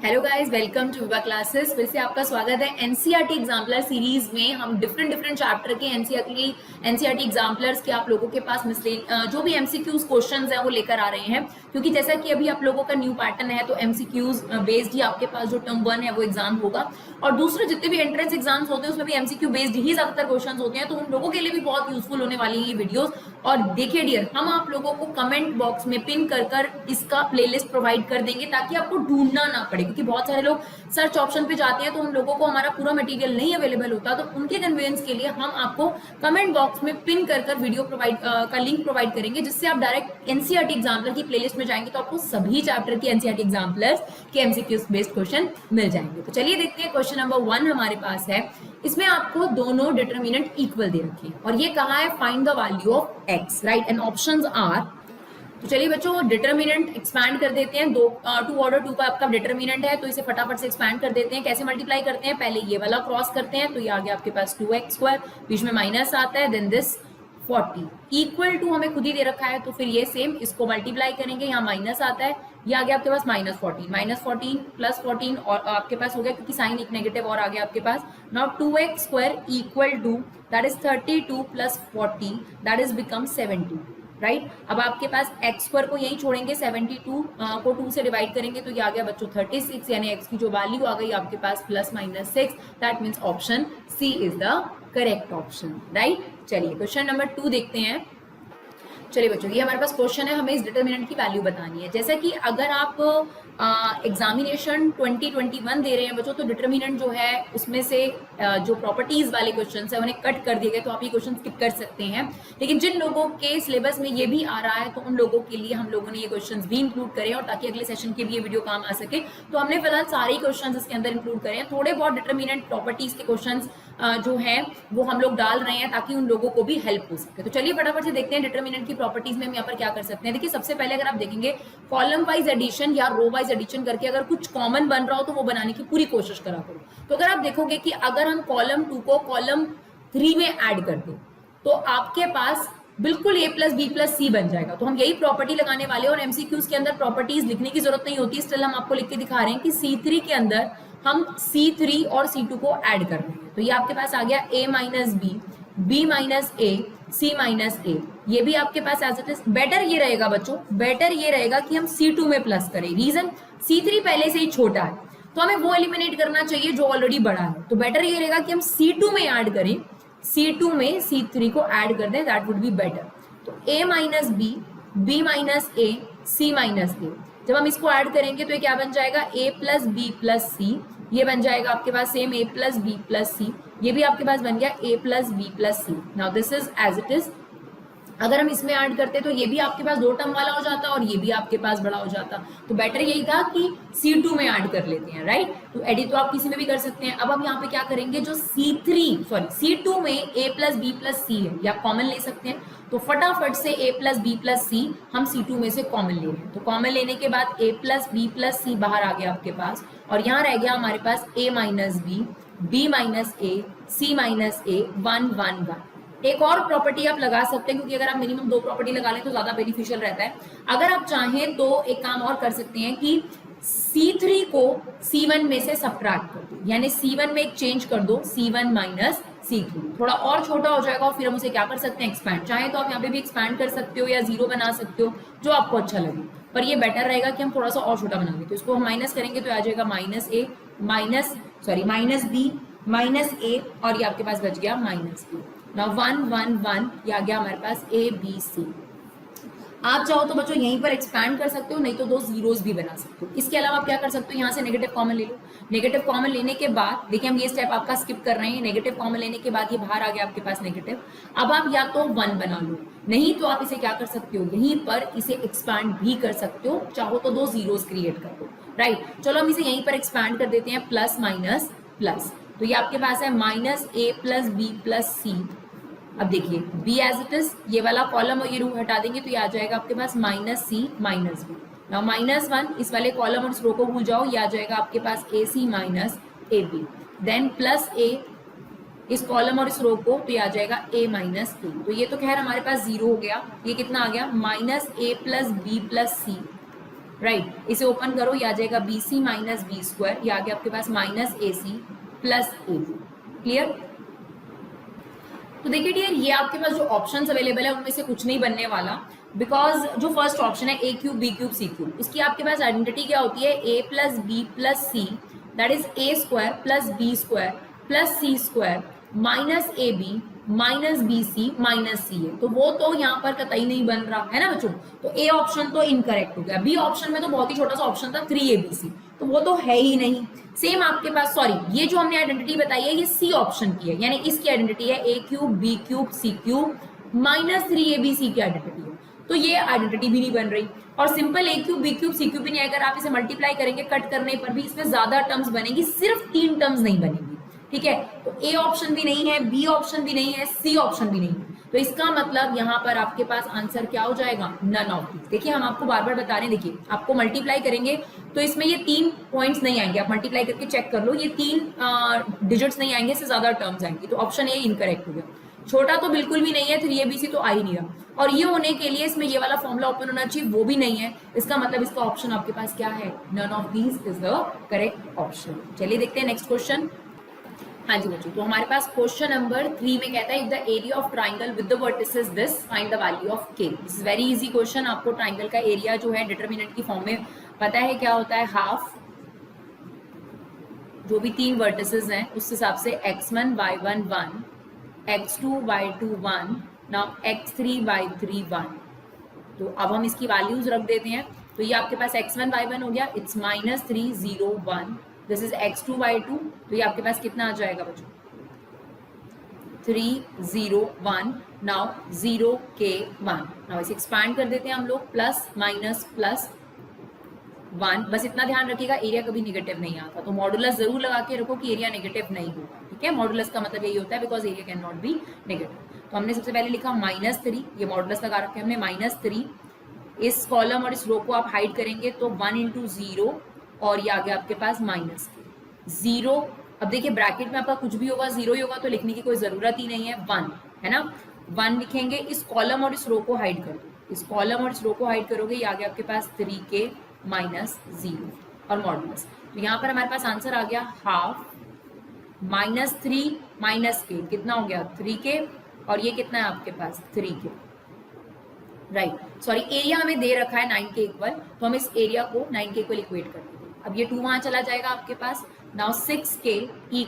Hello guys, welcome to Vibha classes. फिर से आपका स्वागत है। एनसीईआरटी एग्जाम्पलर सीरीज में हम डिफरेंट चैप्टर के एनसीईआरटी एग्जाम्पलर्स के आप लोगों के पास जो भी एमसीक्यूज क्वेश्चंस हैं वो लेकर आ रहे हैं, क्योंकि जैसा कि अभी आप लोगों का न्यू पैटर्न है तो एमसीक्यूज बेस्ड ही आपके पास जो टर्म 1 है वो एग्जाम होगा, और दूसरे जितने भी एंट्रेंस एग्जाम्स होते हैं उसमें भी एमसीक्यू बेस्ड ही ज्यादातर क्वेश्चन होते हैं, तो उन लोगों के लिए भी बहुत यूजफुल होने वाली है ये वीडियोस। और देखिए डियर, हम आप लोगों को कमेंट बॉक्स में पिन कर इसका प्लेलिस्ट प्रोवाइड कर देंगे ताकि आपको ढूंढना ना पड़े, क्योंकि बहुत सारे लोग सर्च ऑप्शन पे जाते हैं तो उन लोगों को हमारा पूरा मटेरियल नहीं अवेलेबल होता, तो उनके कन्वीनियंस के लिए हम आपको कमेंट बॉक्स में पिन कर वीडियो का लिंक प्रोवाइड करेंगे, जिससे आप डायरेक्ट एनसीईआरटी एग्जाम्पलर की प्लेलिस्ट में जाएंगे तो आपको सभी चैप्टर की एनसीईआरटी एग्जाम्पलर्स के एमसीक्यूज बेस्ड क्वेश्चन मिल जाएंगे। तो चलिए देखते हैं, क्वेश्चन नंबर 1 हमारे पास है। इसमें आपको दोनों डिटरमिनेंट इक्वल दे रखे हैं और ये कहा है find the value of x, right, and options are. तो चलिए बच्चों, डिटरमिनेंट एक्सपैंड कर देते हैं। 2 ऑर्डर 2 का आपका डिटरमिनेंट है तो इसे फटाफट से एक्सपैंड कर देते हैं। कैसे मल्टीप्लाई करते हैं? पहले ये वाला क्रॉस करते हैं तो ये आ गया आपके पास 2x², बीच में माइनस आता है, देन दिस 40 इक्वल टू हमें खुद ही दे रखा है तो फिर ये सेम इसको मल्टीप्लाई करेंगे, यहाँ माइनस आता है, ये आ गया आपके पास -14 प्लस 14 और आपके पास हो गया, क्योंकि साइन एक नेगेटिव और आ गया आपके पास। Now 2x² equal to that is 32 plus 40 that is become 70, right. अब आपके पास x² को यही छोड़ेंगे, 72 को 2 से डिवाइड करेंगे तो ये आ गया बच्चों 36, यानी x की जो वैल्यू आ गई आपके पास +-6, that means option C is the correct option, right. चलिए क्वेश्चन नंबर 2 देखते हैं। चलिए बच्चों, ये हमारे पास क्वेश्चन है, हमें इस डिटरमिनेंट की वैल्यू बतानी है। जैसा कि अगर आप एग्जामिनेशन 2021 दे रहे हैं बच्चों, तो डिटरमिनेंट जो है उसमें से जो प्रॉपर्टीज वाले क्वेश्चन है उन्हें कट कर दिए गए, तो आप ये क्वेश्चन स्किप कर सकते हैं। लेकिन जिन लोगों के सिलेबस में ये भी आ रहा है तो उन लोगों के लिए हम लोगों ने ये क्वेश्चन भी इंक्लूड करे, और ताकि अगले सेशन के भी ये वीडियो काम आ सके तो हमने फिलहाल सारे क्वेश्चन इसके अंदर इंक्लूड करे हैं। थोड़े बहुत डिटरमिनेंट प्रॉपर्टीज के क्वेश्चन जो है वो हम लोग डाल रहे हैं ताकि उन लोगों को भी हेल्प हो सके। तो चलिए फटाफट से देखते हैं डिटरमिनेंट की प्रॉपर्टीज में हम यहाँ पर क्या कर सकते हैं। देखिए, सबसे पहले अगर आप देखेंगे कॉलम वाइज एडिशन या रो वाइज एडिशन करके अगर कुछ कॉमन बन रहा हो तो वो बनाने की पूरी कोशिश करा करो। तो अगर आप देखोगे कि अगर हम कॉलम 2 को कॉलम 3 में ऐड कर दें तो आपके पास बिल्कुल a+b+c बन जाएगा। तो हम यही प्रॉपर्टी लगाने वाले हैं, और एमसीक्यूज के अंदर प्रॉपर्टीज लिखने की जरूरत नहीं होती, स्टिल हम आपको लिख के दिखा रहे हैं कि C3 के अंदर हम C3 और C2 को ऐड कर रहे हैं। तो ये आपके पास आ गया a-b, b-a, c-a, ये भी आपके पास एज इट इज। बेटर ये रहेगा बच्चों, बेटर ये रहेगा कि हम C2 में प्लस करें। रीजन, C3 पहले से ही छोटा है तो हमें वो एलिमिनेट करना चाहिए जो ऑलरेडी बड़ा है, तो बेटर ये रहेगा कि हम C2 में ऐड करें, C2 में C3 को ऐड कर दें, दैट वुड बी बेटर। तो a-b, b-a, c-a, जब हम इसको ऐड करेंगे तो ये क्या बन जाएगा? a+b+c, ये बन जाएगा आपके पास सेम a+b+c, ये भी आपके पास बन गया a+b+c। Now this is as it is. अगर हम इसमें ऐड करते तो ये भी आपके पास 2 टर्म वाला हो जाता और ये भी आपके पास बड़ा हो जाता, तो बेटर यही था कि C2 में ऐड कर लेते हैं, राइट। तो एडिट तो आप किसी में भी कर सकते हैं। अब हम यहाँ पे क्या करेंगे, जो C2 में a+b+c है, या कॉमन ले सकते हैं, तो फटाफट से a+b+c हम C2 में से कॉमन ले रहे हैं। तो कॉमन लेने के बाद a+b+c बाहर आ गया आपके पास, और यहाँ रह गया हमारे पास a-b, b-a, c-a, 1 1 1। एक और प्रॉपर्टी आप लगा सकते हैं, क्योंकि अगर आप मिनिमम 2 प्रॉपर्टी लगा लें तो ज्यादा बेनिफिशियल रहता है। अगर आप चाहें तो एक काम और कर सकते हैं कि C3 को C1 में से सब्ट्रैक्ट कर दो, यानी C1 में एक चेंज कर दो, C1 माइनस C3, थोड़ा और छोटा हो जाएगा, और फिर हम उसे क्या कर सकते हैं, एक्सपैंड। चाहे तो आप यहाँ पे भी एक्सपैंड कर सकते हो या 0 बना सकते हो, जो आपको अच्छा लगे, पर ये बेटर रहेगा कि हम थोड़ा सा और छोटा बना दें। तो इसको हम माइनस करेंगे तो आ जाएगा माइनस a और ये आपके पास बच गया -b। नाउ 1 1 1 ये आ गया हमारे पास a-b-c। आप चाहो तो बच्चों यहीं पर एक्सपैंड कर सकते हो, नहीं तो 2 जीरोस भी बना सकते हो। इसके अलावा आप क्या कर सकते हो, यहाँ से नेगेटिव कॉमन ले लो। नेगेटिव कॉमन लेने के बाद देखिए, हम ये स्टेप आपका स्किप कर रहे हैं। नेगेटिव कॉमन लेने के बाद ये बाहर आ गया आपके पास नेगेटिव। अब आप या तो 1 बना लो, नहीं तो आप इसे क्या कर सकते हो, यहीं पर इसे एक्सपैंड भी कर सकते हो, चाहो तो 2 जीरोस क्रिएट कर दो, राइट। चलो हम इसे यहीं पर एक्सपैंड कर देते हैं, प्लस माइनस प्लस, तो ये आपके पास है -a+b+c। अब देखिए b एज इट इज, ये वाला कॉलम और ये रो हटा देंगे तो ये आ जाएगा आपके पास -c -b। नाउ -1 इस वाले कॉलम और इस रो को भूल जाओ, ये आ जाएगा आपके पास ac - ab, देन +a इस कॉलम और इस रो को, तो ये आ जाएगा a माइनस ए। तो ये तो खैर हमारे पास 0 हो गया, ये कितना आ गया minus a plus b plus c, right. इसे ओपन करो, ये आ जाएगा b c minus b square, ये आ गया आपके पास minus a c plus a b. Clear? तो देखिए डियर, ये आपके पास जो ऑप्शंस अवेलेबल है उनमें से कुछ नहीं बनने वाला, बिकॉज जो फर्स्ट ऑप्शन है a cube b cube c cube, उसकी आपके पास आइडेंटिटी क्या होती है, ए plus b plus c, that is a square plus b square plus c square minus a b minus b c minus c है। तो वो तो यहाँ पर कतई नहीं बन रहा है ना बच्चों, तो ए ऑप्शन तो इनकरेक्ट हो गया। बी ऑप्शन में तो बहुत ही छोटा सा ऑप्शन था 3abc, तो वो तो है ही नहीं। सेम आपके पास, सॉरी, ये जो हमने आइडेंटिटी बताई है ये सी ऑप्शन की है, यानी इसकी आइडेंटिटी है a cube b cube c cube minus 3abc की आइडेंटिटी है, तो ये आइडेंटिटी भी नहीं बन रही। और सिंपल ए cube b cube c cube भी नहीं, अगर आप इसे मल्टीप्लाई करेंगे कट करने पर भी इसमें ज्यादा टर्म्स बनेगी, सिर्फ 3 टर्म्स नहीं बनेगी, ठीक है। तो ए ऑप्शन भी नहीं है, बी ऑप्शन भी नहीं है, सी ऑप्शन भी नहीं है, तो इसका मतलब यहाँ पर आपके पास आंसर क्या हो जाएगा, नन ऑफ दीज। देखिए हम आपको बार बार बता रहे हैं, देखिए आपको मल्टीप्लाई करेंगे तो इसमें ये 3 पॉइंट्स नहीं आएंगे, आप मल्टीप्लाई करके चेक कर लो, ये 3 डिजिट्स नहीं आएंगे, इससे ज्यादा टर्म्स आएंगे, तो ऑप्शन ए इनकरेक्ट हो गया। छोटा तो बिल्कुल भी नहीं है, 3abc तो आ ही नहीं रहा, और ये होने के लिए इसमें ये वाला फॉर्मूला ओपन होना चाहिए, वो भी नहीं है। इसका मतलब इसका ऑप्शन आपके पास क्या है, none of these is the correct option. चलिए देखते हैं नेक्स्ट क्वेश्चन। हाँ जी बच्चों, तो हमारे पास क्वेश्चन नंबर 3 में कहता है if the area of triangle with the vertices this find the value of k. This is very easy question. आपको ट्राइंगल का एरिया जो है डिटरमिनेंट की फॉर्म में पता है क्या होता है, हाफ जो भी 3 वर्टिसेस हैं उस हिसाब से x1 y1 1, x2 y2 1, now x3 y3 1। तो अब हम इसकी वैल्यूज रख देते हैं, तो ये आपके पास x1 y1 हो गया, it's -3 0 1, this is x2 y2, तो ये आपके पास कितना आ जाएगा बच्चों, 3 0 1, नाउ 0 k 1। नाउ इसे एक्सपैंड कर देते हैं हम लोग, प्लस माइनस प्लस 1। बस इतना ध्यान रखिएगा एरिया कभी नेगेटिव नहीं आता, तो मॉडुलस जरूर लगा के रखो कि एरिया नेगेटिव नहीं होगा, ठीक है। मॉडुलस का मतलब यही होता है because area can not be negative. तो हमने सबसे पहले लिखा -3, ये मॉडुलस लगा रखे हमने -3, इस कॉलम और इस रो को आप हाइड करेंगे तो 1 × 0, और ये आ गया आपके पास -0। अब देखिए ब्रैकेट में आपका कुछ भी होगा 0 ही होगा, तो लिखने की कोई जरूरत ही नहीं है, 1 है ना, 1 लिखेंगे। इस कॉलम और इस रो को हाइड कर दो, इस कॉलम और इस रो को हाइड करोगे, ये आ गया आपके पास 3k -0 और मॉडुलस। तो यहाँ पर हमारे पास आंसर आ गया हाफ -3 -k, कितना हो गया 3k, और ये कितना है आपके पास 3k, राइट। सॉरी, एरिया हमें दे रखा है 9k इक्वल, तो हम इस एरिया को 9k इक्वल इक्वेट कर देंगे। अब ये 2 वहां चला जाएगा आपके पास, नाउ 6k =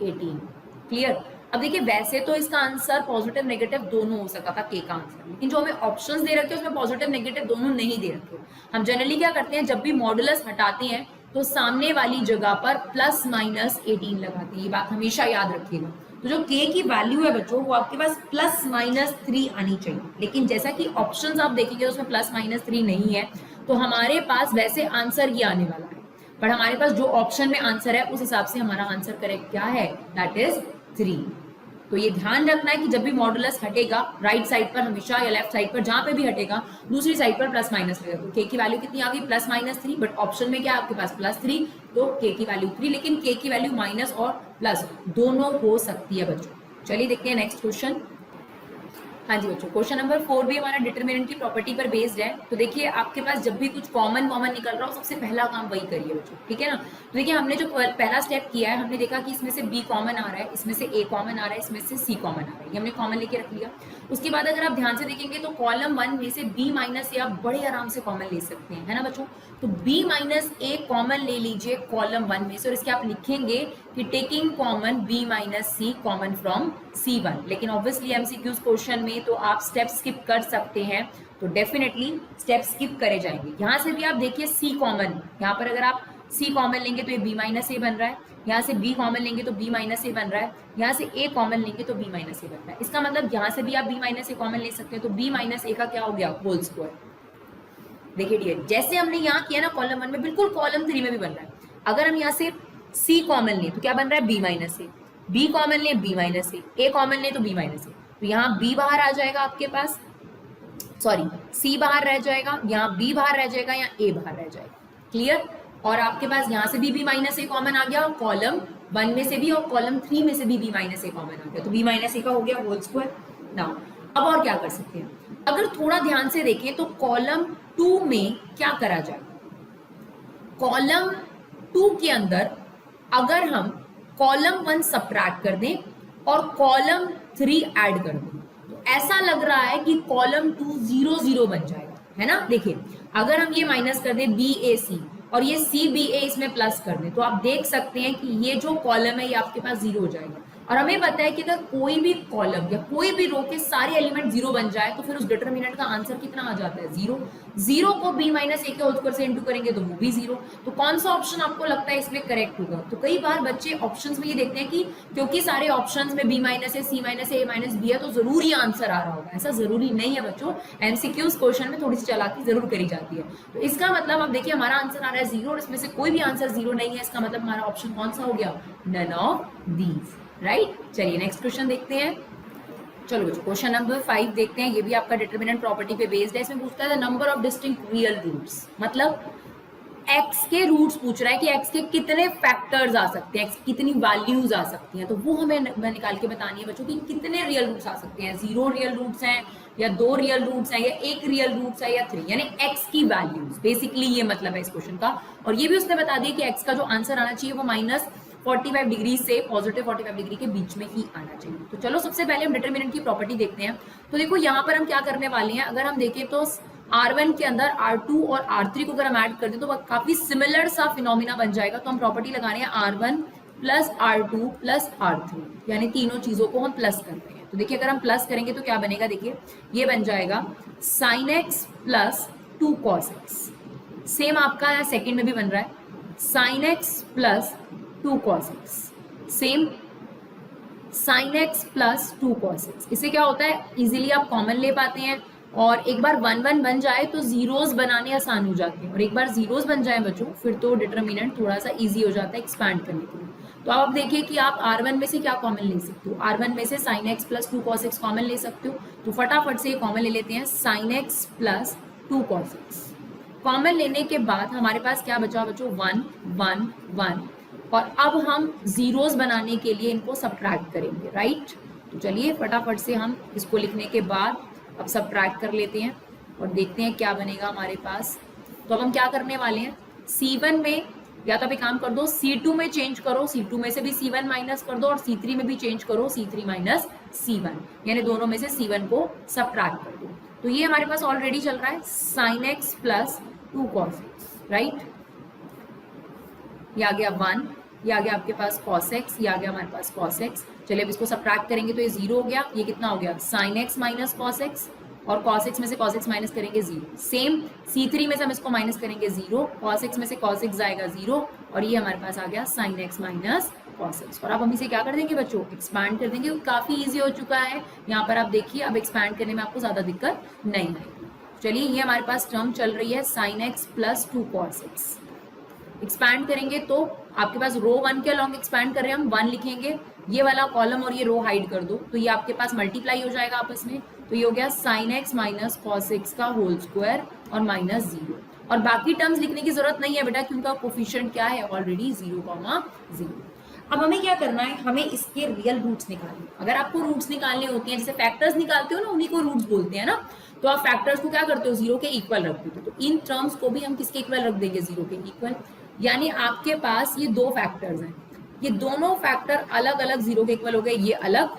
18। क्लियर? अब देखिए वैसे तो इसका आंसर पॉजिटिव नेगेटिव दोनों हो सकता था के का आंसर, लेकिन जो हमें ऑप्शंस दे रखे हैं उसमें पॉजिटिव नेगेटिव दोनों नहीं दे रखे। हम जनरली क्या करते हैं, जब भी मॉडुलस हटाते हैं तो सामने वाली जगह पर +-18 लगाते हैं, ये बात हमेशा याद रखिएगा। तो जो k की वैल्यू है बच्चों वो आपके पास +-3 आनी चाहिए, लेकिन जैसा कि ऑप्शंस आप देखेंगे उसमें +-3 नहीं है, तो हमारे पास वैसे आंसर ये आने वाला है, पर हमारे पास जो ऑप्शन में आंसर है उस हिसाब से हमारा आंसर करेक्ट क्या है, दैट इज 3। तो ये ध्यान रखना है कि जब भी मॉडुलस हटेगा राइट साइड पर हमेशा या लेफ्ट साइड पर जहां पे भी हटेगा दूसरी साइड पर प्लस माइनस लगेगा। तो के की वैल्यू कितनी आ गई, +-3, बट ऑप्शन में क्या आपके पास +3, तो के की वैल्यू 3, लेकिन के की वैल्यू माइनस और प्लस दोनों हो सकती है बच्चों। चलिए देखते हैं नेक्स्ट क्वेश्चन। हाँ जी बच्चों, क्वेश्चन नंबर 4 भी हमारा डिटरमिनेंट की प्रॉपर्टी पर बेस्ड है। तो देखिए आपके पास जब भी कुछ कॉमन निकल रहा हो सबसे पहला काम वही करिए बच्चों, ठीक है ना। तो देखिए हमने जो पहला स्टेप किया है, हमने देखा कि इसमें से b कॉमन आ रहा है, इसमें से a कॉमन आ रहा है, इसमें से c कॉमन आ रहा है, ये हमने कॉमन लेके रख लिया। उसके बाद अगर आप ध्यान से देखेंगे तो कॉलम 1 में से b - a आप बड़े आराम से कॉमन ले सकते हैं, है ना बच्चों। तो b - a कॉमन ले लीजिए कॉलम 1 में से, और इसके आप लिखेंगे कि taking common b - c common from c1। लेकिन ऑब्वियसली एमसीक्यूज क्वेश्चन में तो आप स्टेप स्किप कर सकते हैं, तो डेफिनेटली स्टेप स्किप करे जाएंगे। यहाँ से भी आप देखिए c कॉमन, यहाँ पर अगर आप c कॉमन लेंगे तो ये b - a बन रहा है, यहाँ से b कॉमन लेंगे तो b - a बन रहा है, यहाँ से a कॉमन लेंगे तो b - a बन रहा है। इसका मतलब यहाँ से भी आप b - a कॉमन ले सकते हैं, तो b - a का क्या हो गया, होल स्क्वायर। देखिए डियर, जैसे हमने यहाँ किया ना कॉलम 1 में, बिल्कुल कॉलम 3 में भी बन रहा है। अगर हम यहाँ से c कॉमन लें तो क्या बन रहा है, b - a, b कॉमन लें b - a कॉमन लें तो b - a, तो यहाँ b बाहर आ जाएगा आपके पास, सॉरी c बाहर रह जाएगा, यहाँ b बाहर रह जाएगा, यहाँ a बाहर रह जाएगा। क्लियर? और आपके पास यहाँ से भी b - a कॉमन आ गया कॉलम 1 में से भी और कॉलम 3 में से भी b माइनस ए कॉमन आ गया, तो b माइनस ए का हो गया होल स्क्वायर। नाउ अब और क्या कर सकते हैं, अगर थोड़ा ध्यान से देखें तो कॉलम 2 में क्या करा जाए, कॉलम 2 के अंदर अगर हम कॉलम 1 सबट्रैक्ट कर दें और कॉलम 3 ऐड कर दें तो ऐसा लग रहा है कि कॉलम 2 0 0 बन जाएगा, है ना। देखिए अगर हम ये माइनस कर दें बी ए सी और ये सी बी ए इसमें प्लस कर दें तो आप देख सकते हैं कि ये जो कॉलम है ये आपके पास 0 हो जाएगा। और हमें पता है कि अगर कोई भी कॉलम या कोई भी रो के सारे एलिमेंट 0 बन जाए तो फिर उस डिटरमिनेंट का आंसर कितना आ जाता है 0। 0 को b माइनस ए के होल स्क्वायर से इंटू करेंगे तो वो भी 0। तो कौन सा ऑप्शन आपको लगता है इसमें करेक्ट होगा? तो कई बार बच्चे ऑप्शंस में ये देखते हैं कि क्योंकि सारे ऑप्शंस में b minus a C minus A minus B है तो जरूरी आंसर आ रहा होगा। ऐसा जरूरी नहीं है बच्चों, एमसीक्यूज क्वेश्चन में थोड़ी सी चालाकी जरूर करी जाती है। तो इसका मतलब आप देखिए हमारा आंसर आ रहा है 0 और इसमें से कोई भी आंसर 0 नहीं है, इसका मतलब हमारा ऑप्शन कौन सा हो गया, नन ऑफ दीज, राइट। चलिए नेक्स्ट क्वेश्चन देखते हैं। चलो बच्चों क्वेश्चन नंबर 5 देखते हैं, ये भी आपका डिटरमिनेंट प्रॉपर्टी पे बेस्ड है। इसमें पूछता है number of distinct real roots, मतलब x के रूट्स पूछ रहा है कि x के कितने फैक्टर्स आ सकते हैं, x कितनी वैल्यूज आ सकती हैं, तो वो हमें निकाल के बतानी है बच्चों कि कितने रियल रूट्स आ सकते हैं। 0 रियल रूट्स हैं या 2 रियल रूट्स हैं या 1 रियल रूट्स है या 3, यानी x की वैल्यूज, बेसिकली ये मतलब है इस क्वेश्चन का। और ये भी उसने बता दिया कि x का जो आंसर आना चाहिए वो माइनस 45 डिग्री से पॉजिटिव 45 डिग्री के बीच में ही आना चाहिए। तो चलो सबसे पहले हम डिटरमिनेंट की प्रॉपर्टी देखते हैं। तो देखो यहाँ पर हम क्या करने वाले हैं, अगर हम देखें तो R1 के अंदर R2 और R3 को अगर हम ऐड कर दें तो काफी सिमिलर सा फिनोमिना बन जाएगा। तो हम प्रॉपर्टी लगाने हैं R1 plus R2 plus R3, यानी तीनों चीजों को हम प्लस कर रहे हैं। तो देखिए अगर हम प्लस करेंगे तो क्या बनेगा, देखिए ये बन जाएगा sin x plus 2 cos x। Same आपका यहाँ सेकेंड में भी बन रहा है sin x plus 2 cos x, same sin x plus 2 cos x। इससे क्या होता है, इजीली आप कॉमन ले पाते हैं और एक बार 1 1 बन जाए तो जीरोस बनाने आसान हो जाते हैं, और एक बार जीरोस बन जाए बच्चों फिर तो डिटरमिनेंट थोड़ा सा इजी हो जाता है एक्सपैंड करने के लिए। तो आप देखिए कि आप R1 में से क्या कॉमन ले सकते हो, R1 में से sin x plus 2 cos x common ले सकते हो। तो फटाफट से कॉमन ले लेते हैं sin x plus 2 cos x। Common लेने के बाद हमारे पास क्या बचा बच्चों, 1 1 1, और अब हम जीरोस बनाने के लिए इनको सब्ट्रैक्ट करेंगे, राइट। तो चलिए फटाफट से हम इसको लिखने के बाद अब सब्ट्रैक्ट कर लेते हैं और देखते हैं क्या बनेगा हमारे पास। तो अब हम क्या करने वाले हैं, C1 में या तो आप एक काम कर दो C2 में चेंज करो, C2 में से भी C1 माइनस कर दो और C3 में भी चेंज करो C3 माइनस C1, यानी दोनों में से C1 को सब्ट्रैक्ट कर दो। तो ये हमारे पास ऑलरेडी चल रहा है sin x plus 2 cos x, right. ये आ गया 1, ये आ गया आपके पास cos x, ये आ गया हमारे पास cos x। चलिए अब इसको सब्ट्रैक्ट करेंगे तो ये 0 हो गया, ये कितना हो गया sin x minus cos x, और cos x में से cos x माइनस करेंगे 0। सेम C3 में से हम इसको माइनस करेंगे 0, cos x में से cos x जाएगा 0, और ये हमारे पास आ गया sin x minus cos x। और अब हम इसे क्या कर देंगे बच्चों, एक्सपैंड कर देंगे। काफी इजी हो चुका है, यहाँ पर आप देखिए अब एक्सपैंड करने में आपको ज्यादा दिक्कत नहीं आएगी। चलिए ये हमारे पास टर्म चल रही है sin x plus 2 cos x। Expand करेंगे तो आपके पास रो 1 के अलॉन्ग एक्सपैंड कर रहे हैं हम, 1 लिखेंगे, ये वाला कॉलम और ये रो हाइड कर दो तो ये आपके पास मल्टीप्लाई हो जाएगा आपस में। तो ये हो गया sin x minus cos x का होल स्क्वायर और माइनस 0। और बाकी टर्म्स लिखने की जरूरत नहीं है बेटा क्योंकि कोफिशिएंट क्या है ऑलरेडी 0,0। अब हमें क्या करना है, हमें इसके रियल रूट्स निकालने। अगर आपको रूट्स निकालने होते हैं, जैसे फैक्टर्स निकालते हो ना, उन्हीं को रूट्स बोलते हैं ना, तो आप फैक्टर्स को क्या करते हो, 0 के इक्वल रख देते हो। तो इन टर्म्स को भी हम किसके इक्वल रख देंगे, 0 के इक्वल। यानी आपके पास ये दो फैक्टर्स हैं, ये दोनों फैक्टर अलग अलग 0 के इक्वल हो गए, ये अलग,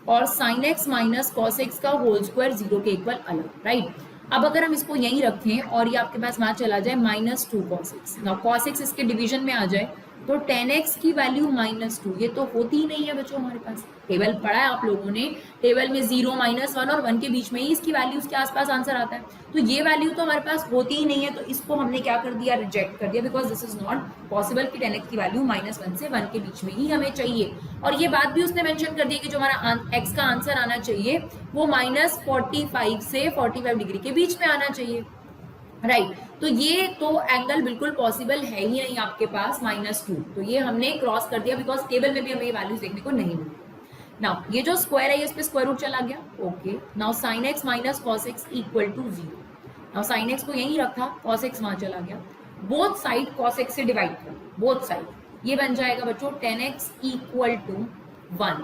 और sin x minus cos x का होल स्क्वायर 0 के इक्वल अलग, राइट। अब अगर हम इसको यहीं रखें और ये आपके पास वहां चला जाए minus 2 cos x, now cos x इसके डिवीजन में आ जाए तो 10x की वैल्यू माइनस 2, ये तो होती ही नहीं है बच्चों। हमारे पास टेबल पढ़ा है आप लोगों ने, टेबल में 0 माइनस 1 और 1 के बीच में ही इसकी वैल्यूज के आसपास आंसर आता है। तो ये वैल्यू तो हमारे पास होती ही नहीं है, तो इसको हमने क्या कर दिया, रिजेक्ट कर दिया, because this is not possible कि 10x की वैल्यू माइनस 1 से 1 के बीच में ही हमें चाहिए। और ये बात भी उसने मेंशन कर दी कि जो हमारा x का आंसर आना चाहिए वो माइनस 45 से 45 डिग्री के बीच में आना चाहिए, राइट। तो ये तो एंगल बिल्कुल पॉसिबल है ही नहीं आपके पास -2, तो ये हमने क्रॉस कर दिया बिकॉज टेबल में भी हमें ये वैल्यूज देखने को नहीं मिली। नाउ ये जो स्क्वायर है इस पे स्क्वायर रूट चला गया, okay. Now sin x minus cos x equal to 0। Now sin x को यहीं रखा, cos x वहां चला गया, बोथ साइड cos x से डिवाइड कर, बोथ साइड ये बन जाएगा बच्चों 10x इक्वल टू 1।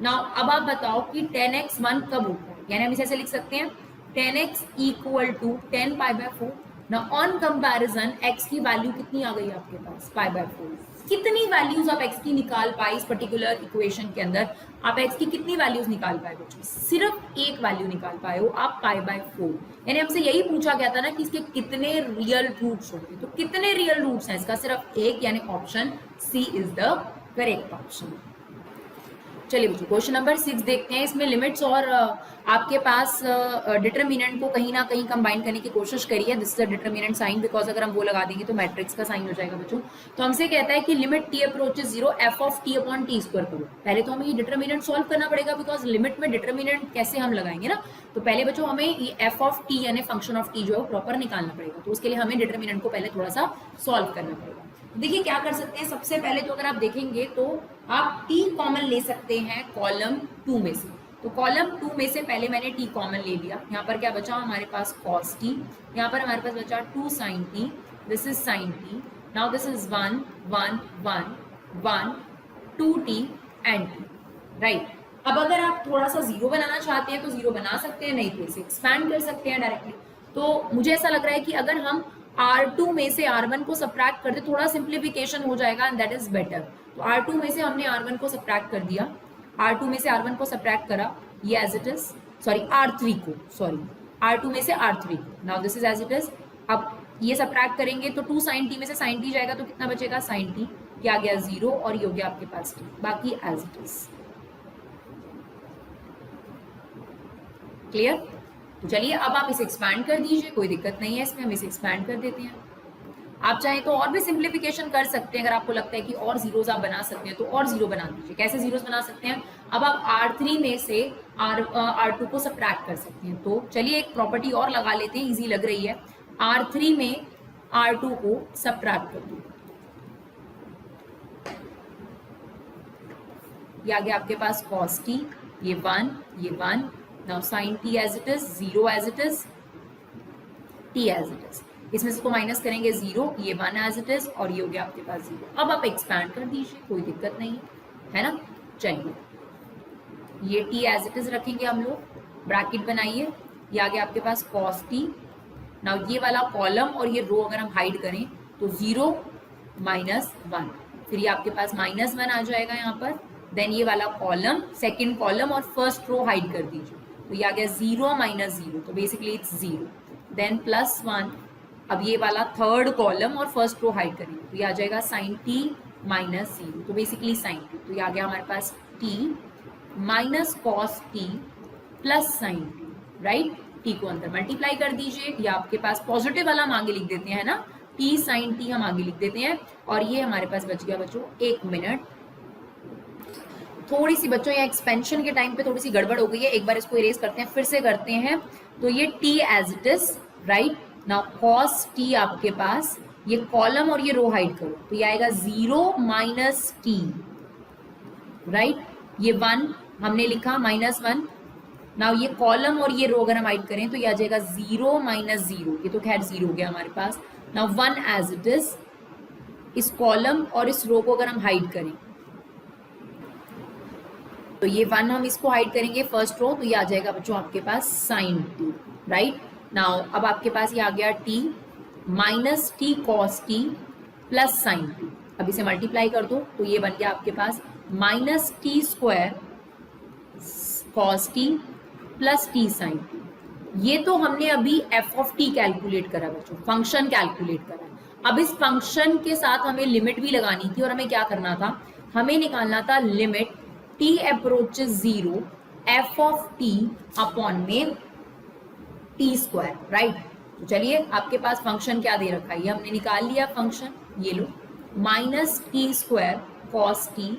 नाउ अब आप बताओ कि 10x 1 कब होता है, यानी हम इसे ऐसे लिख सकते हैं 10x equal to 10 pi by 4। ना ऑन कंपैरिजन x की वैल्यू कितनी आ गई आपके पास, पाई बाय 4। कितनी वैल्यूज आप x की निकाल पाए इस पर्टिकुलर इक्वेशन के अंदर, आप x की कितनी वैल्यूज निकाल पाए बच्चों, सिर्फ एक वैल्यू निकाल पाए हो आप, पाई बाय 4। यानी हमसे यही पूछा गया था ना कि इसके कितने रियल रूट्स होंगे, तो कितने रियल रूट्स हैं इसका, सिर्फ एक, यानी option C is the correct option. चलिए बच्चों क्वेश्चन नंबर 6 देखते हैं। इसमें लिमिट्स और आपके पास डिटरमिनेंट को कहीं ना कहीं कंबाइन करने की कोशिश करी है। This is the determinant sign, because अगर हम वो लगा देंगे तो मैट्रिक्स का साइन हो जाएगा बच्चों। तो हमसे कहता है कि limit t approaches 0 F of T upon T square करो। पहले तो हमें ये डिटरमिनेंट सॉल्व करना पड़ेगा, बिकॉज लिमिट में डिटरमिनेंट कैसे हम लगाएंगे ना। तो पहले बच्चों हमें ये एफ ऑफ टी यानी फंक्शन ऑफ टी जो है प्रॉपर निकालना पड़ेगा। तो उसके लिए हमें डिटरमिनेंट को पहले थोड़ा सा सॉल्व करना पड़ेगा। देखिए क्या कर सकते हैं, सबसे पहले तो अगर आप देखेंगे तो आप t कॉमन ले सकते हैं कॉलम 2 में से। तो कॉलम 2 में से पहले मैंने t कॉमन ले लिया। यहाँ पर क्या बचा हमारे पास cos t, यहाँ पर हमारे पास बचा 2 sin t, this is sin t, now this is 1 1 1 1 2t and t, right. अब अगर आप थोड़ा सा जीरो बनाना चाहते हैं तो जीरो बना सकते हैं, नहीं तो इसे एक्सपैंड कर सकते हैं डायरेक्टली। तो मुझे ऐसा लग रहा है कि अगर हम R2 में से R1 को सब्ट्रैक्ट कर दे, थोड़ा सिंप्लीफिकेशन हो जाएगा एंड दैट इज बेटर। तो R2 में से हमने R1 को सब्ट्रैक्ट कर दिया, R2 में से R1 को सब्ट्रैक्ट करा, ये as it is, sorry R3 को, सॉरी R2 में से R3 को, now this is as it is. अब ये सब्ट्रैक्ट करेंगे तो 2 sin t में से sin t जाएगा तो कितना बचेगा sin t, क्या आ गया 0, और ये हो गया आपके पास t, बाकी एज इट इज। क्लियर? तो चलिए अब आप इसे एक्सपैंड कर दीजिए, कोई दिक्कत नहीं है इसमें, हम इसे एक्सपैंड कर देते हैं। आप चाहें तो और भी सिंप्लीफिकेशन कर सकते हैं, अगर आपको लगता है कि और जीरोस आप बना सकते हैं तो और जीरो बना दीजिए। कैसे जीरोस बना सकते हैं, अब आप R3 में से R2 को सब्ट्रैक्ट कर सकते हैं। तो चलिए एक प्रॉपर्टी और लगा लेते हैं, इजी लग रही है। R3 में R2 को सब्ट्रैक्ट कर दो, ये आ गया आपके पास cos t, ये 1 ये 1, now sin t as it is, 0 as it is, t as it is। इसमें से तो माइनस करेंगे 0, ये 1 as it is, और ये हो गया आपके पास 0। अब आप एक्सपैंड कर दीजिए, कोई दिक्कत नहीं है ना। चलिए ये t as it is रखेंगे हम लोग, ब्रैकेट बनाइए, ये आ गया आपके पास cos t। नाउ ये वाला कॉलम और ये रो अगर हम हाइड करें तो 0 माइनस 1, फिर ये आपके पास माइनस 1 आ जाएगा यहाँ पर। देन ये वाला कॉलम, सेकेंड कॉलम और फर्स्ट रो हाइड कर दीजिए, तो ये आ गया 0 माइनस 0, तो बेसिकली इट्स 0। देन प्लस 1, अब ये वाला थर्ड कॉलम और फर्स्ट रो हाइड करेंगे तो ये आ जाएगा sin t माइनस 0, तो बेसिकली sin t, तो ये आ गया हमारे पास t minus cos t plus sin t, right. t को अंदर मल्टीप्लाई कर दीजिए, या आपके पास पॉजिटिव वाला हम आगे लिख देते हैं ना, t sin t हम आगे लिख देते हैं, और ये हमारे पास बच गया बच्चों 1 मिनट। थोड़ी सी बच्चों यहाँ एक्सपेंशन के टाइम पे थोड़ी सी गड़बड़ हो गई है, एक बार इसको इरेज करते हैं, फिर से करते हैं। तो ये t as it is, right. Now cos t आपके पास, ये कॉलम और ये रो हाइड करो तो ये आएगा 0 माइनस t, राइट। ये 1 हमने लिखा माइनस 1, नाउ ये कॉलम और ये रो अगर हम हाइड करें तो ये आ जाएगा 0 माइनस 0, ये तो खैर 0 हो गया हमारे पास। नाउ 1 एज इट इज, इस कॉलम और इस रो को अगर हम हाइड करें तो ये 1 हम इसको हाइड करेंगे फर्स्ट रो, तो ये आ जाएगा बच्चों आपके पास sin t, राइट। नाउ अब आपके पास ये आ गया t minus t cos t plus sin t, अब इसे मल्टीप्लाई कर दो तो ये बन गया आपके पास minus t square cos t plus t sin t। ये तो हमने अभी f ऑफ t कैलकुलेट करा बच्चों, फंक्शन कैलकुलेट करा। अब इस फंक्शन के साथ हमें लिमिट भी लगानी थी, और हमें क्या करना था, हमें निकालना था limit t approaches 0 f of t upon में t स्क्वायर, राइट। तो चलिए आपके पास फंक्शन क्या दे रखा है, ये हमने निकाल लिया फंक्शन, ये लो minus t square cos t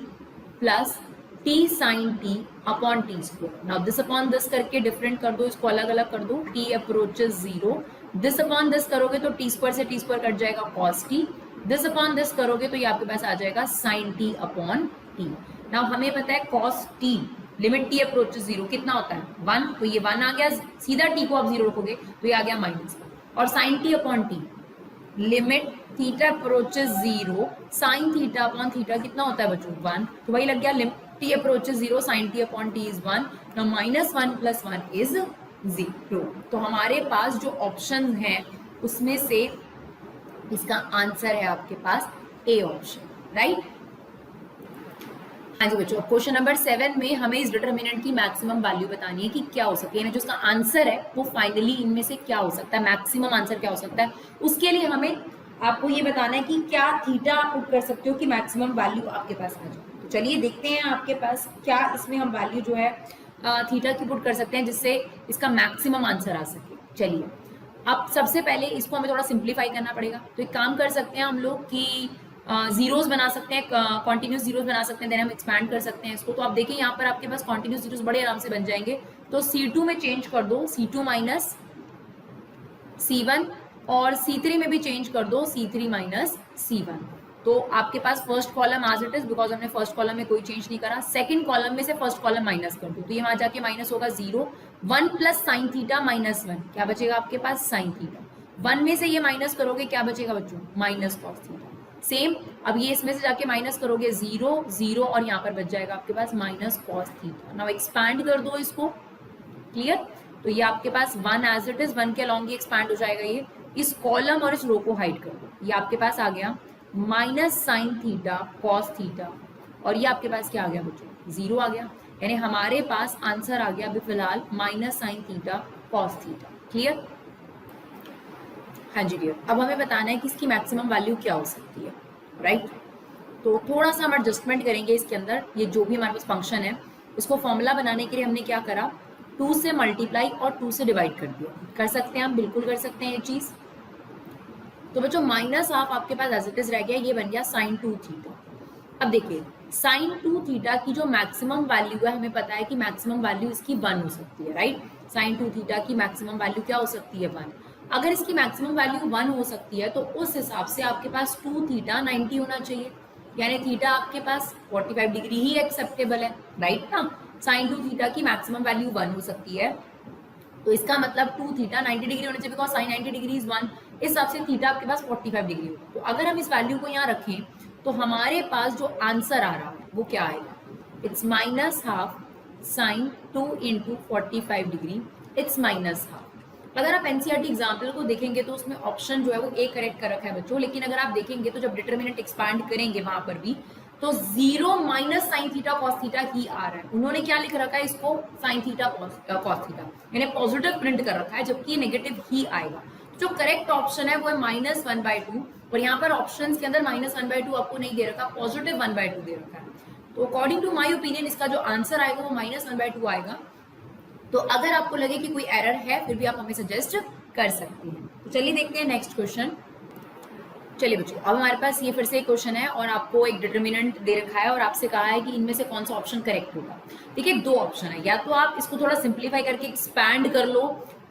plus t sin t upon t square. Now this upon this करके डिफरेंट कर दो, इसको अलग अलग कर दो, t approaches 0, this upon this करोगे तो t स्क्वायर से t स्क्वायर कट जाएगा cos t, this upon this करोगे तो ये आपके पास आ जाएगा sin t upon t। Now हमें पता है cos t limit t approaches 0 कितना होता है 1, तो ये 1 आ गया, सीधा t को आप 0 रखोगे तो ये आ गया -1, और sin t upon t limit theta approaches 0 sine theta upon theta कितना होता है बच्चों 1, तो वही लग गया limit t approaches 0 sine t upon t is 1, now -1 + 1 is 0। तो हमारे पास जो ऑप्शन है उसमें से इसका आंसर है आपके पास ए ऑप्शन, राइट। हाँ जी बच्चों, क्वेश्चन नंबर 7 में हमें इस डिटर्मिनेंट की मैक्सिमम वैल्यू बतानी है कि क्या हो सकती है, यानी जो उसका आंसर है वो फाइनली इनमें से क्या हो सकता है, मैक्सिमम आंसर क्या हो सकता है। उसके लिए हमें आपको ये बताना है कि क्या थीटा आप पुट कर सकते हो कि मैक्सिमम वैल्यू आपके पास आ जाए। तो चलिए देखते हैं आपके पास क्या इसमें हम वैल्यू जो है थीटा की पुट कर सकते हैं जिससे इसका मैक्सिमम आंसर आ सके। चलिए अब सबसे पहले इसको हमें थोड़ा सिंप्लीफाई करना पड़ेगा, तो एक काम कर सकते हैं हम लोग कि जीरोस बना सकते हैं, कॉन्टिन्यूस जीरोस बना सकते हैं, देन हम एक्सपैंड कर सकते हैं इसको। तो आप देखिए यहाँ पर आपके पास कॉन्टिन्यूस जीरोस बड़े आराम से बन जाएंगे। तो C2 में चेंज कर दो C2 माइनस C1 और C3 में भी चेंज कर दो C3 माइनस C1। तो आपके पास first column as it is, because हमने फर्स्ट कॉलम में कोई चेंज नहीं करा। सेकंड कॉलम में से फर्स्ट कॉलम माइनस कर दो, तो ये वहां जाके माइनस होगा 0, 1 + sin थीटा -1 क्या बचेगा आपके पास sin थीटा। 1 में से ये माइनस करोगे क्या बचेगा बच्चों माइनस cos थीटा। सेम अब ये इसमें से जाके माइनस करोगे 0 0 और यहाँ पर बच जाएगा आपके पास minus cos theta. Now expand कर दो इसको, क्लियर। तो ये आपके पास 1 एज इट इज 1 के अलॉन्ग ही एक्सपैंड हो जाएगा। ये इस कॉलम और इस रो को हाइड कर दो, ये आपके पास आ गया minus sin theta cos theta, और ये आपके पास क्या आ गया बच्चों 0 आ गया। यानी हमारे पास आंसर आ गया अभी फिलहाल -sin theta cos theta, clear. हाँ जी डियर, अब हमें बताना है कि इसकी मैक्सिमम वैल्यू क्या हो सकती है, राइट। तो थोड़ा सा हम एडजस्टमेंट करेंगे इसके अंदर। ये जो भी हमारे पास फंक्शन है उसको फॉर्मूला बनाने के लिए हमने क्या करा, 2 से मल्टीप्लाई और 2 से डिवाइड कर दिया। कर सकते हैं हम, बिल्कुल कर सकते हैं ये चीज़। तो बच्चों -1/2 आपके पास एज इट इज रह गया, ये बन गया sin 2 थीटा। अब देखिए sin 2 थीटा की जो मैक्सिमम वैल्यू है, हमें पता है कि मैक्सिमम वैल्यू इसकी 1 हो सकती है, राइट। sin 2 थीटा की मैक्सिमम वैल्यू क्या हो सकती है 1। अगर इसकी मैक्सिमम वैल्यू 1 हो सकती है तो उस हिसाब से आपके पास 2 थीटा 90 होना चाहिए, यानी थीटा आपके पास 45 डिग्री ही एक्सेप्टेबल है, राइट ना। sin 2 थीटा की मैक्सिमम वैल्यू 1 हो सकती है, तो इसका मतलब 2 थीटा 90 डिग्री होना चाहिए, बिकॉज sin 90 डिग्री इज 1। इस हिसाब से थीटा आपके पास 45 डिग्री होगा। तो अगर हम इस वैल्यू को यहाँ रखें तो हमारे पास जो आंसर आ रहा है वो क्या आएगा, इट्स -12 sin 2 × 45 डिग्री, इट्स -12। अगर आप एनसीईआरटी एग्जाम्पल को देखेंगे तो उसमें ऑप्शन जो है वो ए करेक्ट कर रखा है बच्चों, लेकिन अगर आप देखेंगे तो जब डिटर्मिनेंट एक्सपैंड करेंगे वहां पर भी तो 0 - sin थीटा cos थीटा ही आ रहा है। उन्होंने क्या लिख रखा है इसको sin थीटा cos थीटा, यानी पॉजिटिव प्रिंट कर रखा है, जबकि नेगेटिव ही आएगा। जो करेक्ट ऑप्शन है वो है -1/2, और यहाँ पर ऑप्शंस के अंदर -1/2 आपको नहीं दे रखा, पॉजिटिव 1/2 दे रखा है। तो अकॉर्डिंग टू माई ओपिनियन इसका जो आंसर आएगा वो -1/2 आएगा। तो अगर आपको लगे कि कोई एरर है फिर भी आप हमें सजेस्ट कर सकते हैं। तो चलिए देखते हैं नेक्स्ट क्वेश्चन। चलिए बच्चों, अब हमारे पास ये फिर से एक क्वेश्चन है और आपको एक डिटर्मिनेंट दे रखा है और आपसे कहा है कि इनमें से कौन सा ऑप्शन करेक्ट होगा। देखिए 2 ऑप्शन है, या तो आप इसको थोड़ा सिंप्लीफाई करके एक्सपैंड कर लो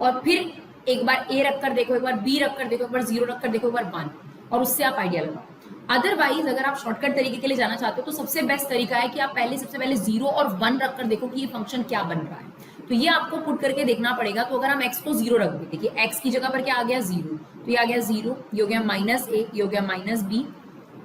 और फिर एक बार ए रख कर देखो, एक बार बी रख कर देखो, एक बार 0 रख कर देखो, एक बार 1, और उससे आप आइडिया लगाओ। अदरवाइज अगर आप शॉर्टकट तरीके के लिए जाना चाहते हो तो सबसे बेस्ट तरीका है कि आप सबसे पहले 0 और 1 रख कर देखो कि ये फंक्शन क्या बन रहा है। तो ये आपको पुट करके देखना पड़ेगा। तो अगर हम x को 0 रख दें, देखिए x की जगह पर क्या आ गया 0, तो ये आ गया 0, ये हो गया -a, ये हो गया -b,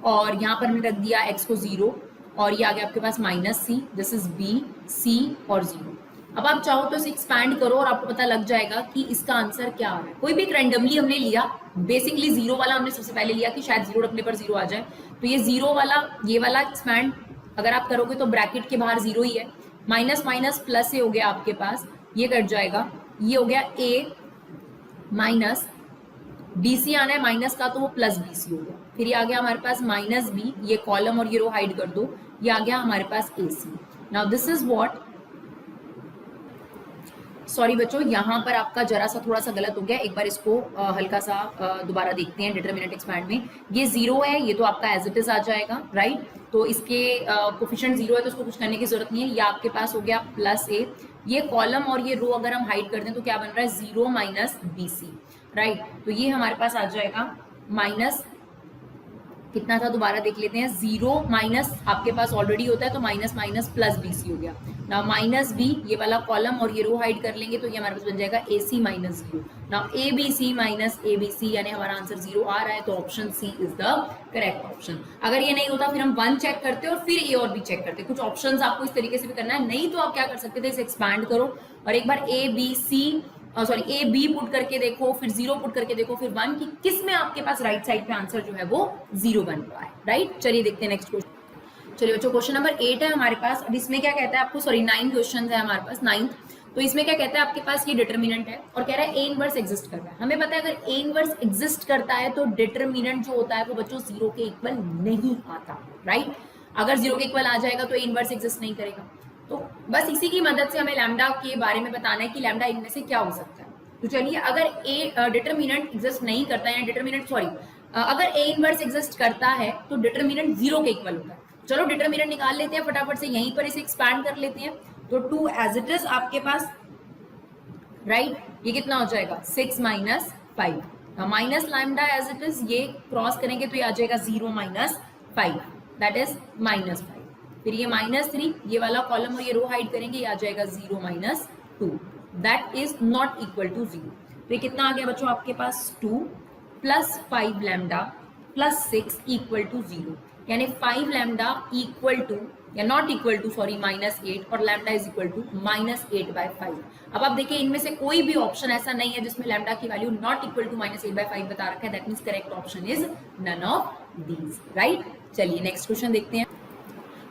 और यहाँ पर हमने रख दिया x को 0 और ये आ गया आपके पास -c, this is b, c और 0। अब आप चाहो तो इसे एक्सपैंड करो और आपको पता लग जाएगा कि इसका आंसर क्या आ रहा है। कोई भी एक रैंडमली हमने लिया, बेसिकली 0 वाला हमने सबसे पहले लिया कि शायद 0 रखने पर 0 आ जाए। तो ये 0 वाला, ये वाला एक्सपैंड अगर आप करोगे तो ब्रैकेट के बाहर 0 ही है, माइनस माइनस प्लस ए हो गया आपके पास, ये कट जाएगा, ये हो गया a माइनस bc आना है माइनस का तो वो प्लस bc हो गया, फिर ये आ गया हमारे पास -b, ये कॉलम और ये रो हाइड कर दो, ये आ गया हमारे पास ac। Now this is what, sorry बच्चों यहाँ पर आपका जरा सा थोड़ा सा गलत हो गया, एक बार इसको हल्का सा दोबारा देखते हैं। डिटर्मिनेंट एक्सपैंड में ये 0 है, ये तो आपका एज इट इज आ जाएगा, राइट। तो इसके कोफिशिएंट 0 है तो उसको कुछ करने की जरूरत नहीं है, ये आपके पास हो गया +a, ये कॉलम और ये रो अगर हम हाइड कर दें तो क्या बन रहा है 0 - bc, राइट। तो ये हमारे पास आ जाएगा कितना था दोबारा देख लेते हैं, 0 माइनस आपके पास ऑलरेडी होता है तो माइनस माइनस प्लस BC हो गया। नाउ माइनस B, ये वाला कॉलम और ये रो हाइड कर लेंगे तो ये हमारे पास बन जाएगा AC minus 0। Now ABC minus ABC, यानी हमारा आंसर 0 आ रहा है, तो option C is the correct option. अगर ये नहीं होता फिर हम 1 चेक करते और फिर A और B चेक करते। कुछ ऑप्शंस आपको इस तरीके से भी करना है, नहीं तो आप क्या कर सकते थे, इसे एक्सपैंड करो और एक बार ए बी पुट करके देखो, फिर 0 पुट करके देखो, फिर 1 कि किस में आपके पास राइट साइड पे आंसर जो है वो 0 बन रहा है, राइट। चलिए देखते हैं नेक्स्ट क्वेश्चन। चलिए बच्चों क्वेश्चन नंबर 8 है हमारे पास। अब इसमें क्या कहता है आपको, 9 क्वेश्चन है हमारे पास, 9th। तो इसमें क्या कहता है आपके पास, ये डिटर्मिनेंट है और कह रहा है ए इनवर्स एग्जिस्ट कर रहा है। हमें पता है अगर ए इनवर्स एग्जिस्ट करता है तो डिटर्मिनेंट जो होता है वो बच्चों 0 के इक्वल नहीं आता, राइट। अगर 0 के इक्वल आ जाएगा तो ए इनवर्स एग्जिस्ट नहीं करेगा। तो बस इसी की मदद से हमें लैम्डा के बारे में बताना है कि लैम्डा इनमें से क्या हो सकता है। तो चलिए, अगर ए डिटर्मिनेंट एग्जिस्ट नहीं करता है, अगर ए इनवर्स एग्जिस्ट करता है तो डिटर्मिनेंट 0 के इक्वल होता है। चलो डिटर्मिनेंट निकाल लेते हैं फटाफट से, यहीं पर इसे एक्सपैंड कर लेते हैं। तो 2 एज इट इज आपके पास, राइट, ये कितना हो जाएगा 6 minus 5, minus lambda as it is, ये क्रॉस करेंगे तो ये आ जाएगा 0 माइनस 5, दैट इज माइनस 5। फिर ये माइनस 3, ये वाला कॉलम और ये रो हाइड करेंगे, ये आ जाएगा 0 minus 2, that is not equal to 0। तो ये कितना आ गया बच्चों आपके पास, 2 plus 5 lambda plus 6 equal to 0, यानी 5 लैम्डा इक्वल टू या नॉट इक्वल टू सॉरी -8 और लैम्डा इज इक्वल टू -8/5। अब आप देखिए इनमें से कोई भी ऑप्शन ऐसा नहीं है जिसमें लैम्डा की वैल्यू नॉट इक्वल टू -8/5 बता रखा है, that means correct option is none of these, right. चलिए नेक्स्ट क्वेश्चन देखते हैं।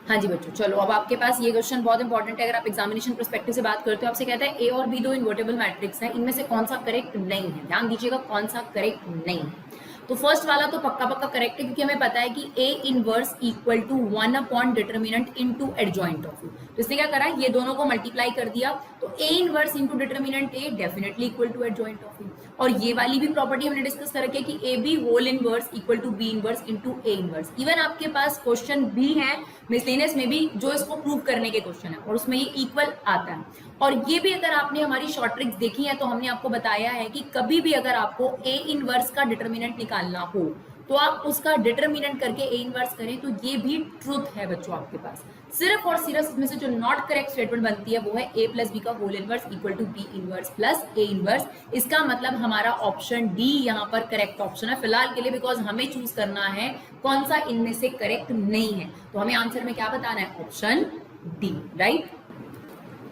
हाँ जी बच्चों, चलो अब आपके पास ये क्वेश्चन बहुत इंपॉर्टेंट है। अगर आप एग्जामिनेशन पर्सपेक्टिव से बात करते हो, आपसे कहता है ए और बी दो इन्वर्टेबल मैट्रिक्स है, इनमें से कौन सा करेक्ट नहीं है। ध्यान दीजिएगा कौन सा करेक्ट नहीं है। तो फर्स्ट वाला तो पक्का करेक्ट है, क्योंकि हमें पता है कि A inverse equal to 1 upon determinant into adjoint of U. तो इससे क्या करा है, ये दोनों को मल्टीप्लाई कर दिया, तो A inverse into determinant A definitely equal to adjoint of U. और ये वाली भी प्रॉपर्टी हमने डिस्कस कर रखी है कि A B whole inverse equal to B inverse into A inverse. Even आपके पास क्वेश्चन भी है मिसलेनियस में भी जो इसको प्रूव करने के क्वेश्चन है, और उसमें ये इक्वल आता है। और ये भी अगर आपने हमारी शॉर्ट ट्रिक्स देखी है तो हमने आपको बताया है कि कभी भी अगर आपको ए इनवर्स का डिटर्मिनेंट निकालना हो तो आप उसका डिटर्मिनेंट करके ए इनवर्स करें, तो ये भी ट्रूथ है बच्चों आपके पास। सिर्फ और सिर्फ इसमें से जो नॉट करेक्ट स्टेटमेंट बनती है वो है ए प्लस बी का whole inverse equal to B inverse plus A inverse. इसका मतलब हमारा ऑप्शन डी यहाँ पर करेक्ट ऑप्शन है फिलहाल के लिए, बिकॉज हमें चूज करना है कौन सा इनमें से करेक्ट नहीं है। तो हमें आंसर में क्या बताना है, ऑप्शन डी, राइट।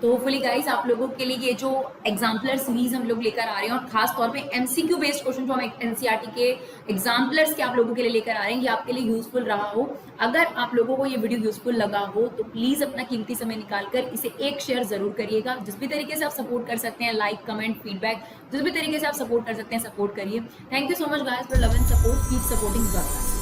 तो होपफुली गाइस आप लोगों के लिए ये जो एग्जाम्पलर सीरीज हम लोग लेकर आ रहे हैं, और खास तौर पे एमसीक्यू बेस्ड क्वेश्चन जो हम एनसीईआरटी के एग्जाम्पलर्स के आप लोगों के लिए लेकर आ रहे हैं, ये आपके लिए यूजफुल रहा हो। अगर आप लोगों को ये वीडियो यूजफुल लगा हो तो प्लीज अपना कीमती समय निकालकर इसे एक शेयर जरूर करिएगा। जिस भी तरीके से आप सपोर्ट कर सकते हैं, लाइक कमेंट फीडबैक, जिस भी तरीके से आप सपोर्ट कर सकते हैं सपोर्ट करिए। Thank you so much guys for love and support, keep supporting.